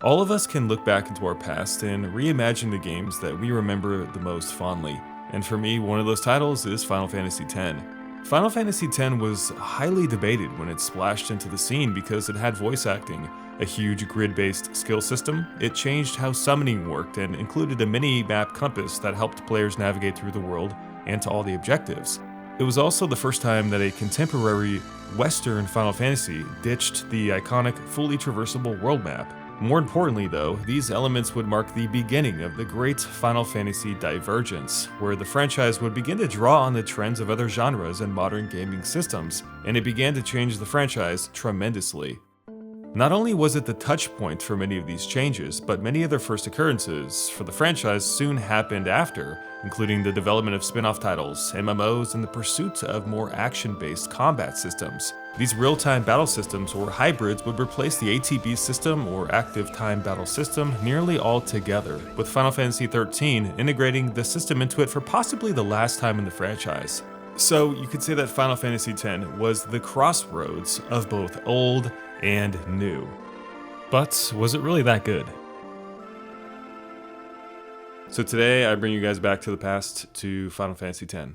All of us can look back into our past and reimagine the games that we remember the most fondly. And for me, one of those titles is Final Fantasy X. Final Fantasy X was highly debated when it splashed into the scene because it had voice acting, a huge grid-based skill system. It changed how summoning worked and included a mini-map compass that helped players navigate through the world and to all the objectives. It was also the first time that a contemporary Western Final Fantasy ditched the iconic fully traversable world map. More importantly though, these elements would mark the beginning of the great Final Fantasy divergence, where the franchise would begin to draw on the trends of other genres and modern gaming systems, and it began to change the franchise tremendously. Not only was it the touch point for many of these changes, but many of their first occurrences for the franchise soon happened after, including the development of spin-off titles, MMOs, and the pursuit of more action-based combat systems. These real-time battle systems or hybrids would replace the ATB system or active time battle system nearly altogether, with Final Fantasy XIII integrating the system into it for possibly the last time in the franchise. So you could say that Final Fantasy X was the crossroads of both old and new. But was it really that good? So today I bring you guys back to the past to Final Fantasy X.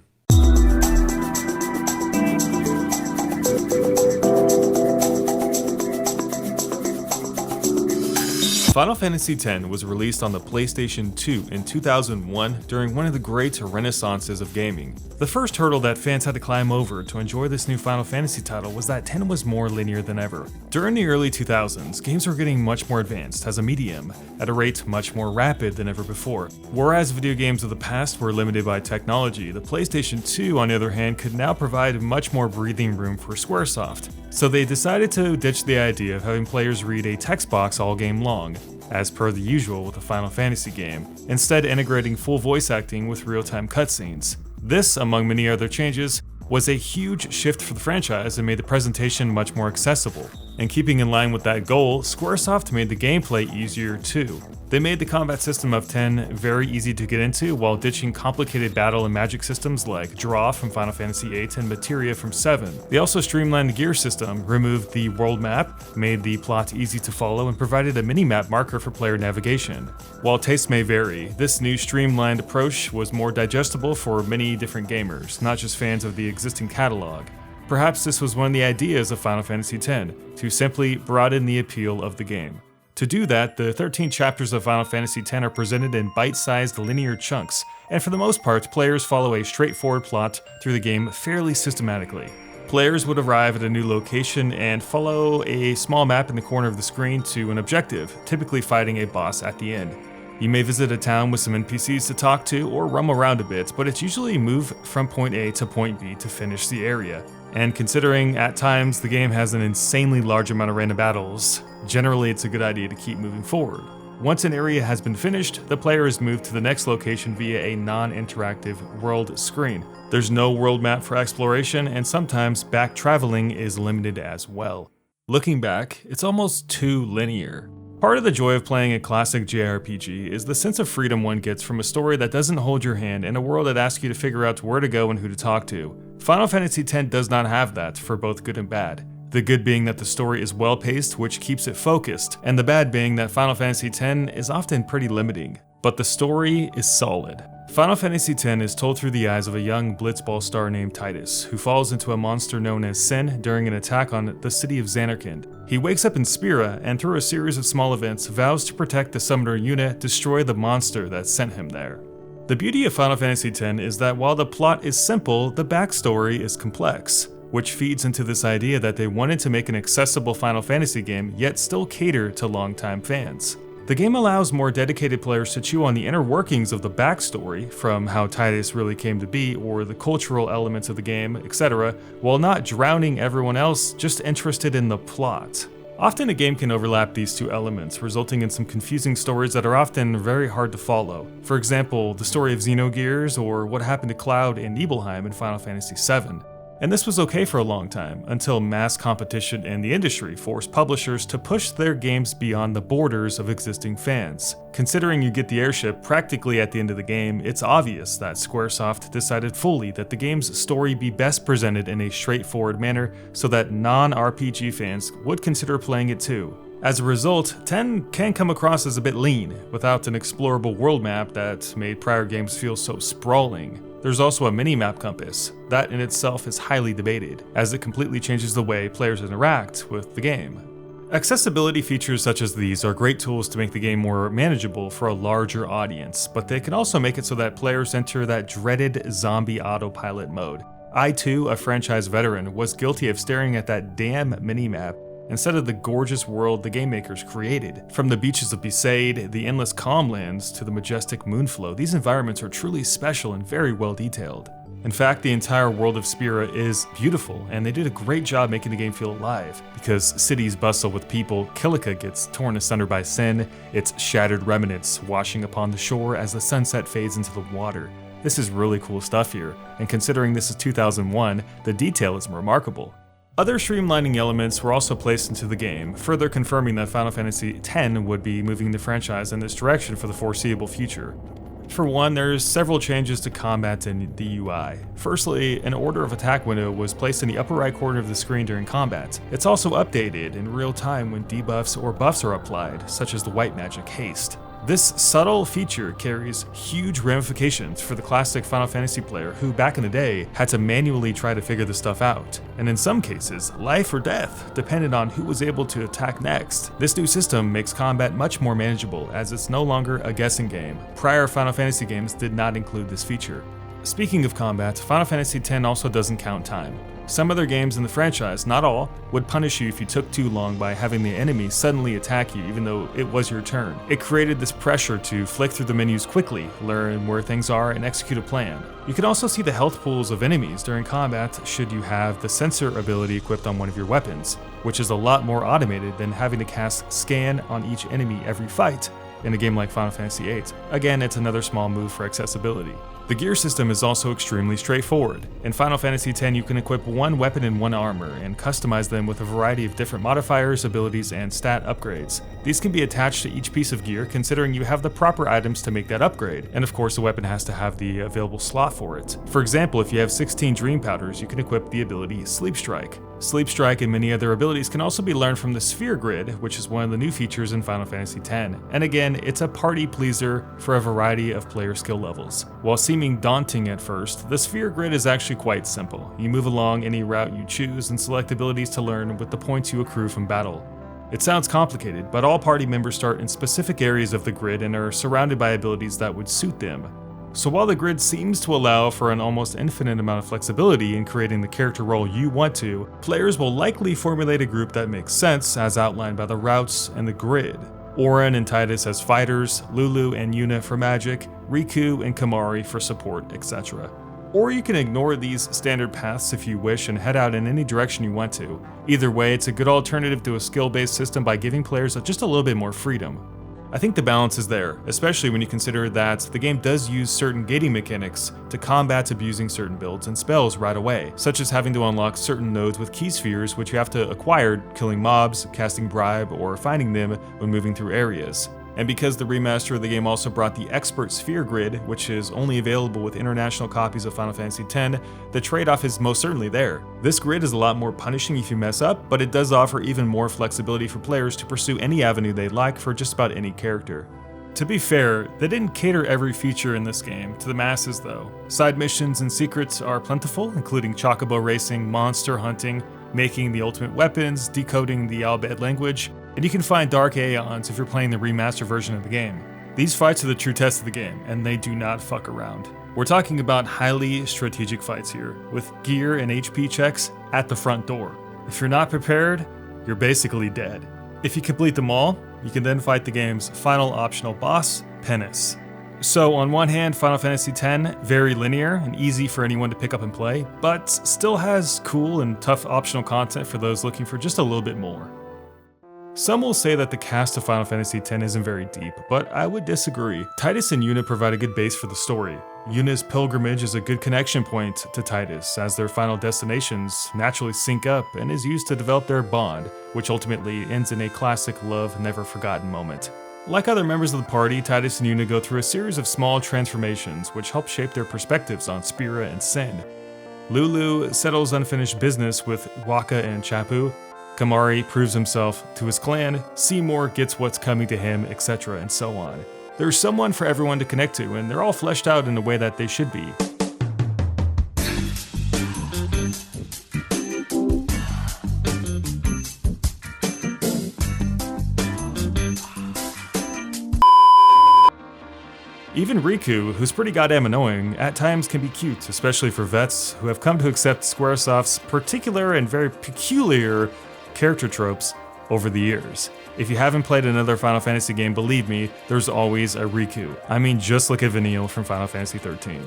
Final Fantasy X was released on the PlayStation 2 in 2001 during one of the great renaissances of gaming. The first hurdle that fans had to climb over to enjoy this new Final Fantasy title was that X was more linear than ever. During the early 2000s, games were getting much more advanced as a medium, at a rate much more rapid than ever before. Whereas video games of the past were limited by technology, the PlayStation 2, on the other hand, could now provide much more breathing room for Squaresoft. So they decided to ditch the idea of having players read a text box all game long, as per the usual with a Final Fantasy game, instead integrating full voice acting with real-time cutscenes. This, among many other changes, was a huge shift for the franchise and made the presentation much more accessible. And keeping in line with that goal, Squaresoft made the gameplay easier too. They made the combat system of X very easy to get into while ditching complicated battle and magic systems like Draw from Final Fantasy VIII and Materia from 7. They also streamlined the gear system, removed the world map, made the plot easy to follow, and provided a mini-map marker for player navigation. While tastes may vary, this new streamlined approach was more digestible for many different gamers, not just fans of the existing catalog. Perhaps this was one of the ideas of Final Fantasy X, to simply broaden the appeal of the game. To do that, the 13 chapters of Final Fantasy X are presented in bite-sized linear chunks, and for the most part, players follow a straightforward plot through the game fairly systematically. Players would arrive at a new location and follow a small map in the corner of the screen to an objective, typically fighting a boss at the end. You may visit a town with some NPCs to talk to or roam around a bit, but it's usually move from point A to point B to finish the area. And considering at times the game has an insanely large amount of random battles, generally it's a good idea to keep moving forward. Once an area has been finished, the player is moved to the next location via a non-interactive world screen. There's no world map for exploration, and sometimes back traveling is limited as well. Looking back, it's almost too linear. Part of the joy of playing a classic JRPG is the sense of freedom one gets from a story that doesn't hold your hand and a world that asks you to figure out where to go and who to talk to. Final Fantasy X does not have that, for both good and bad. The good being that the story is well paced, which keeps it focused, and the bad being that Final Fantasy X is often pretty limiting. But the story is solid. Final Fantasy X is told through the eyes of a young blitzball star named Titus, who falls into a monster known as Sin during an attack on the city of Xanarkand. He wakes up in Spira, and through a series of small events, vows to protect the summoner Yuna, destroy the monster that sent him there. The beauty of Final Fantasy X is that while the plot is simple, the backstory is complex, which feeds into this idea that they wanted to make an accessible Final Fantasy game, yet still cater to longtime fans. The game allows more dedicated players to chew on the inner workings of the backstory, from how Titus really came to be, or the cultural elements of the game, etc., while not drowning everyone else just interested in the plot. Often a game can overlap these two elements, resulting in some confusing stories that are often very hard to follow. For example, the story of Xenogears, or what happened to Cloud and Nibelheim in Final Fantasy VII. And this was okay for a long time, until mass competition in the industry forced publishers to push their games beyond the borders of existing fans. Considering you get the airship practically at the end of the game, it's obvious that Squaresoft decided fully that the game's story be best presented in a straightforward manner so that non-RPG fans would consider playing it too. As a result, 10 can come across as a bit lean, without an explorable world map that made prior games feel so sprawling. There's also a mini-map compass. That in itself is highly debated, as it completely changes the way players interact with the game. Accessibility features such as these are great tools to make the game more manageable for a larger audience, but they can also make it so that players enter that dreaded zombie autopilot mode. I too, a franchise veteran, was guilty of staring at that damn mini-map instead of the gorgeous world the game makers created. From the beaches of Besaid, the endless calmlands, to the majestic Moonflow, these environments are truly special and very well detailed. In fact, the entire world of Spira is beautiful, and they did a great job making the game feel alive. Because cities bustle with people, Kilika gets torn asunder by sin, its shattered remnants washing upon the shore as the sunset fades into the water. This is really cool stuff here, and considering this is 2001, the detail is remarkable. Other streamlining elements were also placed into the game, further confirming that Final Fantasy X would be moving the franchise in this direction for the foreseeable future. For one, there's several changes to combat and the UI. Firstly, an order of attack window was placed in the upper right corner of the screen during combat. It's also updated in real time when debuffs or buffs are applied, such as the white magic haste. This subtle feature carries huge ramifications for the classic Final Fantasy player who, back in the day, had to manually try to figure this stuff out. And in some cases, life or death depended on who was able to attack next. This new system makes combat much more manageable, as it's no longer a guessing game. Prior Final Fantasy games did not include this feature. Speaking of combat, Final Fantasy X also doesn't count time. Some other games in the franchise, not all, would punish you if you took too long by having the enemy suddenly attack you even though it was your turn. It created this pressure to flick through the menus quickly, learn where things are, and execute a plan. You can also see the health pools of enemies during combat should you have the sensor ability equipped on one of your weapons, which is a lot more automated than having to cast scan on each enemy every fight in a game like Final Fantasy VIII. Again, it's another small move for accessibility. The gear system is also extremely straightforward. In Final Fantasy X, you can equip one weapon and one armor, and customize them with a variety of different modifiers, abilities, and stat upgrades. These can be attached to each piece of gear, considering you have the proper items to make that upgrade, and of course the weapon has to have the available slot for it. For example, if you have 16 Dream Powders, you can equip the ability Sleep Strike. Sleep Strike and many other abilities can also be learned from the Sphere Grid, which is one of the new features in Final Fantasy X. And again, it's a party pleaser for a variety of player skill levels. While seeming daunting at first, the Sphere Grid is actually quite simple. You move along any route you choose and select abilities to learn with the points you accrue from battle. It sounds complicated, but all party members start in specific areas of the grid and are surrounded by abilities that would suit them. So while the grid seems to allow for an almost infinite amount of flexibility in creating the character role you want to, players will likely formulate a group that makes sense as outlined by the routes and the grid. Auron and Tidus as fighters, Lulu and Yuna for magic, Riku and Kamari for support, etc. Or you can ignore these standard paths if you wish and head out in any direction you want to. Either way, it's a good alternative to a skill-based system by giving players just a little bit more freedom. I think the balance is there, especially when you consider that the game does use certain gating mechanics to combat abusing certain builds and spells right away, such as having to unlock certain nodes with key spheres which you have to acquire killing mobs, casting bribe, or finding them when moving through areas. And because the remaster of the game also brought the Expert Sphere Grid, which is only available with international copies of Final Fantasy X, the trade-off is most certainly there. This grid is a lot more punishing if you mess up, but it does offer even more flexibility for players to pursue any avenue they like for just about any character. To be fair, they didn't cater every feature in this game to the masses though. Side missions and secrets are plentiful, including chocobo racing, monster hunting, making the ultimate weapons, decoding the Albed language, and you can find Dark Aeons if you're playing the remaster version of the game. These fights are the true test of the game, and they do not fuck around. We're talking about highly strategic fights here, with gear and HP checks at the front door. If you're not prepared, you're basically dead. If you complete them all, you can then fight the game's final optional boss, Pennis. So on one hand, Final Fantasy X, very linear and easy for anyone to pick up and play, but still has cool and tough optional content for those looking for just a little bit more. Some will say that the cast of Final Fantasy X isn't very deep, but I would disagree. Tidus and Yuna provide a good base for the story. Yuna's pilgrimage is a good connection point to Tidus, as their final destinations naturally sync up and is used to develop their bond, which ultimately ends in a classic love never forgotten moment. Like other members of the party, Tidus and Yuna go through a series of small transformations which help shape their perspectives on Spira and Sin. Lulu settles unfinished business with Wakka and Chappu. Kamari proves himself to his clan, Seymour gets what's coming to him, etc., and so on. There's someone for everyone to connect to, and they're all fleshed out in the way that they should be. Even Riku, who's pretty goddamn annoying, at times can be cute, especially for vets who have come to accept Squaresoft's particular and very peculiar character tropes over the years. If you haven't played another Final Fantasy game, believe me, there's always a Riku. I mean, just look at Vanille from Final Fantasy XIII.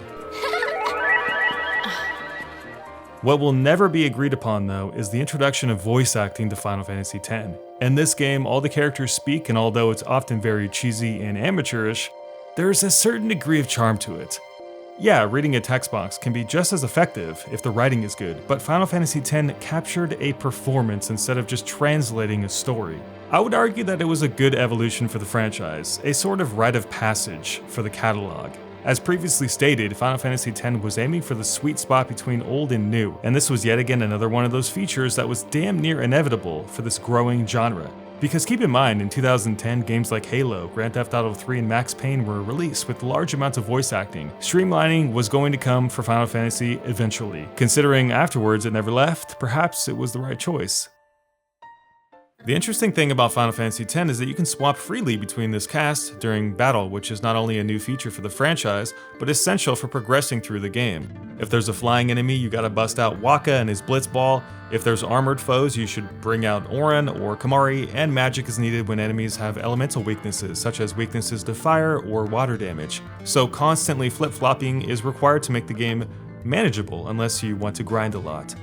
What will never be agreed upon, though, is the introduction of voice acting to Final Fantasy X. In this game, all the characters speak, and although it's often very cheesy and amateurish, there's a certain degree of charm to it. Yeah, reading a text box can be just as effective if the writing is good, but Final Fantasy X captured a performance instead of just translating a story. I would argue that it was a good evolution for the franchise, a sort of rite of passage for the catalog. As previously stated, Final Fantasy X was aiming for the sweet spot between old and new, and this was yet again another one of those features that was damn near inevitable for this growing genre. Because keep in mind, in 2010, games like Halo, Grand Theft Auto 3, and Max Payne were released with large amounts of voice acting. Streamlining was going to come for Final Fantasy eventually. Considering afterwards it never left, perhaps it was the right choice. The interesting thing about Final Fantasy X is that you can swap freely between this cast during battle, which is not only a new feature for the franchise, but essential for progressing through the game. If there's a flying enemy, you gotta bust out Wakka and his Blitzball. If there's armored foes, you should bring out Auron or Kamari, and magic is needed when enemies have elemental weaknesses, such as weaknesses to fire or water damage. So constantly flip-flopping is required to make the game manageable, unless you want to grind a lot.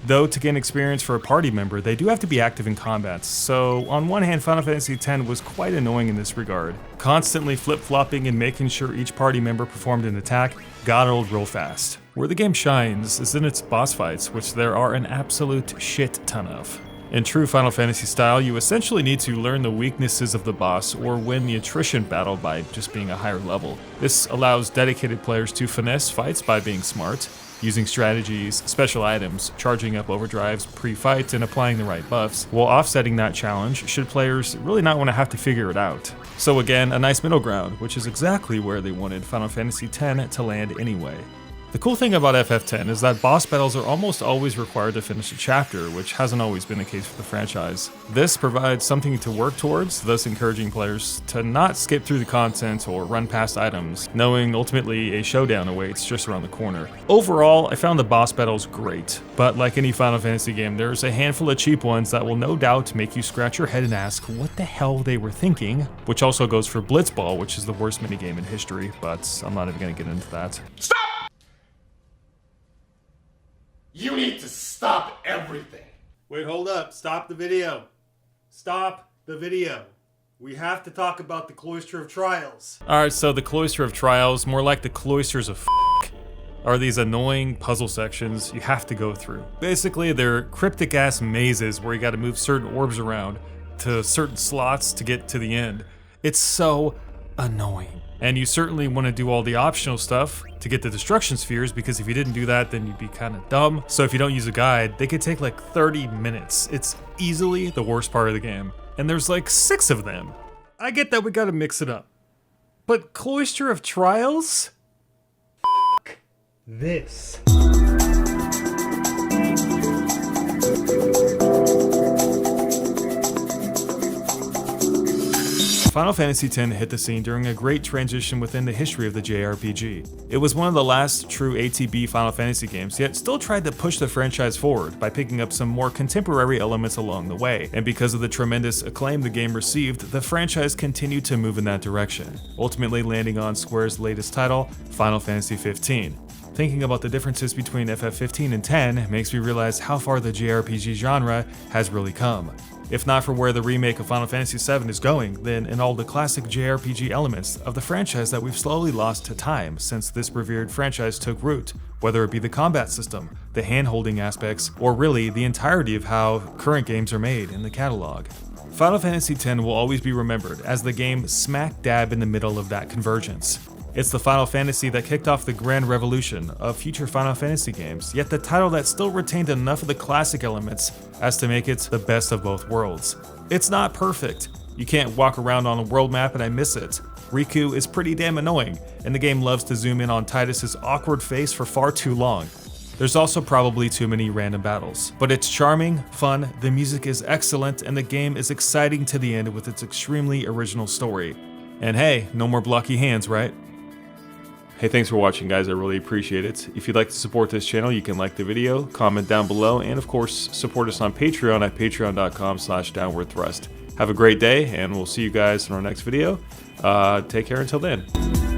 Though, to gain experience for a party member, they do have to be active in combats, so on one hand, Final Fantasy X was quite annoying in this regard. Constantly flip-flopping and making sure each party member performed an attack got old real fast. Where the game shines is in its boss fights, which there are an absolute shit ton of. In true Final Fantasy style, you essentially need to learn the weaknesses of the boss or win the attrition battle by just being a higher level. This allows dedicated players to finesse fights by being smart, using strategies, special items, charging up overdrives pre-fight, and applying the right buffs, while offsetting that challenge should players really not want to have to figure it out. So again, a nice middle ground, which is exactly where they wanted Final Fantasy X to land anyway. The cool thing about FF10 is that boss battles are almost always required to finish a chapter, which hasn't always been the case for the franchise. This provides something to work towards, thus encouraging players to not skip through the content or run past items, knowing ultimately a showdown awaits just around the corner. Overall, I found the boss battles great, but like any Final Fantasy game, there's a handful of cheap ones that will no doubt make you scratch your head and ask what the hell they were thinking, which also goes for Blitzball, which is the worst minigame in history, but I'm not even gonna get into that. Stop! You need to stop everything. Wait, hold up. Stop the video. Stop the video. We have to talk about the Cloister of Trials. Alright, so the Cloister of Trials, more like the Cloisters of are these annoying puzzle sections you have to go through. Basically, they're cryptic-ass mazes where you gotta move certain orbs around to certain slots to get to the end. It's so annoying. And you certainly want to do all the optional stuff to get the destruction spheres, because if you didn't do that, then you'd be kind of dumb. So if you don't use a guide, they could take like 30 minutes. It's easily the worst part of the game. And there's like 6 of them. I get that we gotta mix it up. But Cloister of Trials? F*** this. Final Fantasy X hit the scene during a great transition within the history of the JRPG. It was one of the last true ATB Final Fantasy games, yet still tried to push the franchise forward by picking up some more contemporary elements along the way, and because of the tremendous acclaim the game received, the franchise continued to move in that direction, ultimately landing on Square's latest title, Final Fantasy XV. Thinking about the differences between FF15 and 10 makes me realize how far the JRPG genre has really come. If not for where the remake of Final Fantasy VII is going, then in all the classic JRPG elements of the franchise that we've slowly lost to time since this revered franchise took root, whether it be the combat system, the hand-holding aspects, or really the entirety of how current games are made in the catalog. Final Fantasy X will always be remembered as the game smack dab in the middle of that convergence. It's the Final Fantasy that kicked off the grand revolution of future Final Fantasy games, yet the title that still retained enough of the classic elements as to make it the best of both worlds. It's not perfect. You can't walk around on a world map and I miss it. Riku is pretty damn annoying, and the game loves to zoom in on Tidus's awkward face for far too long. There's also probably too many random battles. But it's charming, fun, the music is excellent, and the game is exciting to the end with its extremely original story. And hey, no more blocky hands, right? Hey, thanks for watching, guys. I really appreciate it. If you'd like to support this channel, you can like the video, comment down below, and of course, support us on Patreon at patreon.com/downwardthrust. Have a great day, and we'll see you guys in our next video. Take care until then.